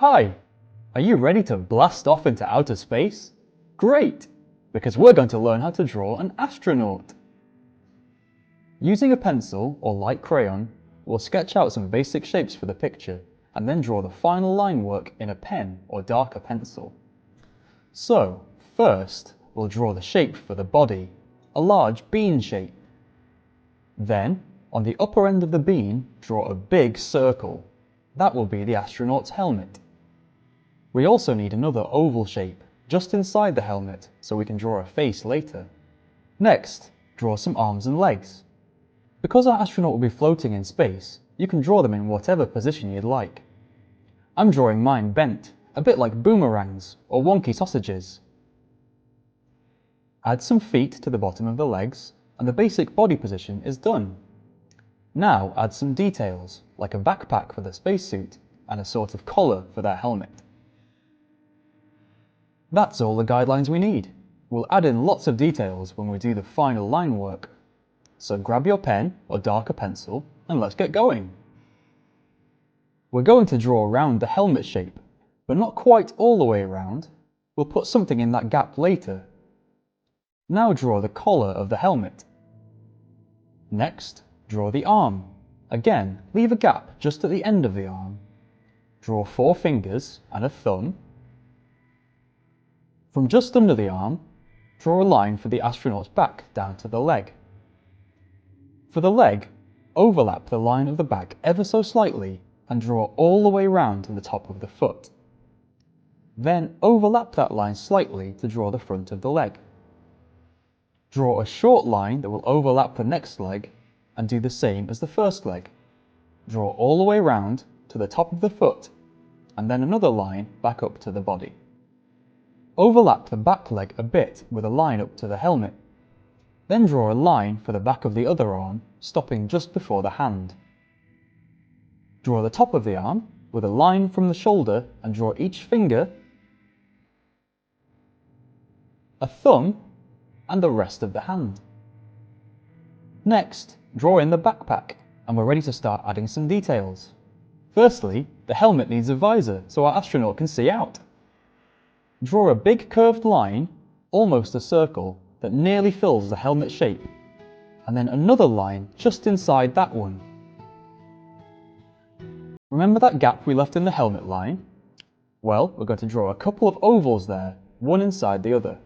Hi! Are you ready to blast off into outer space? Great! Because we're going to learn how to draw an astronaut. Using a pencil or light crayon, we'll sketch out some basic shapes for the picture and then draw the final line work in a pen or darker pencil. So, first, we'll draw the shape for the body, a large bean shape. Then, on the upper end of the bean, draw a big circle. That will be the astronaut's helmet. We also need another oval shape, just inside the helmet, so we can draw a face later. Next, draw some arms and legs. Because our astronaut will be floating in space, you can draw them in whatever position you'd like. I'm drawing mine bent, a bit like boomerangs or wonky sausages. Add some feet to the bottom of the legs, and the basic body position is done. Now add some details, like a backpack for the spacesuit and a sort of collar for their helmet. That's all the guidelines we need. We'll add in lots of details when we do the final line work. So grab your pen or darker pencil and let's get going. We're going to draw around the helmet shape, but not quite all the way around. We'll put something in that gap later. Now draw the collar of the helmet. Next, draw the arm. Again, leave a gap just at the end of the arm. Draw 4 fingers and a thumb. From just under the arm, draw a line for the astronaut's back down to the leg. For the leg, overlap the line of the back ever so slightly and draw all the way round to the top of the foot. Then overlap that line slightly to draw the front of the leg. Draw a short line that will overlap the next leg and do the same as the first leg. Draw all the way round to the top of the foot and then another line back up to the body. Overlap the back leg a bit with a line up to the helmet. Then draw a line for the back of the other arm, stopping just before the hand. Draw the top of the arm with a line from the shoulder and draw each finger, a thumb, and the rest of the hand. Next, draw in the backpack, and we're ready to start adding some details. Firstly, the helmet needs a visor so our astronaut can see out. Draw a big curved line, almost a circle, that nearly fills the helmet shape, and then another line just inside that one. Remember that gap we left in the helmet line? Well, we're going to draw a couple of ovals there, one inside the other.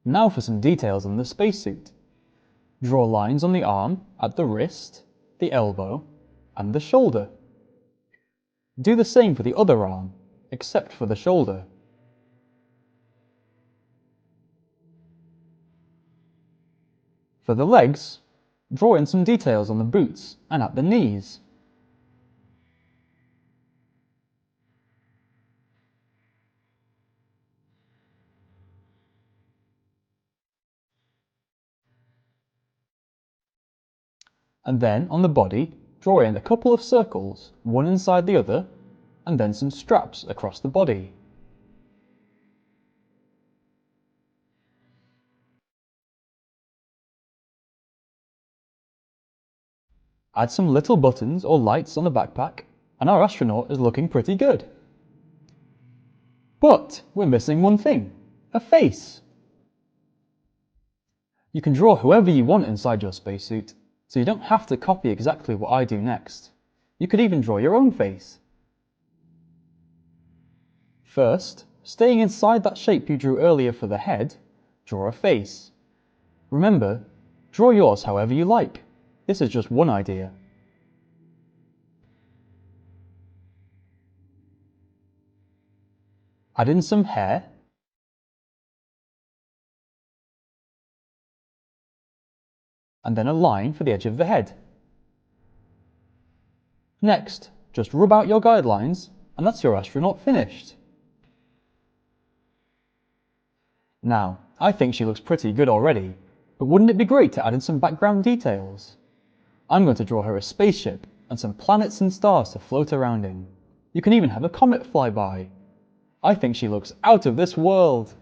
Now for some details on the spacesuit. Draw lines on the arm, at the wrist, the elbow, and the shoulder. Do the same for the other arm, except for the shoulder. For the legs, draw in some details on the boots and at the knees. And then on the body, draw in a couple of circles, one inside the other, and then some straps across the body. Add some little buttons or lights on the backpack, and our astronaut is looking pretty good. But we're missing one thing, a face. You can draw whoever you want inside your spacesuit, so you don't have to copy exactly what I do next. You could even draw your own face. First, staying inside that shape you drew earlier for the head, draw a face. Remember, draw yours however you like. This is just one idea. Add in some hair, and then a line for the edge of the head. Next, just rub out your guidelines, and that's your astronaut finished. Now, I think she looks pretty good already, but wouldn't it be great to add in some background details? I'm going to draw her a spaceship and some planets and stars to float around in. You can even have a comet fly by. I think she looks out of this world.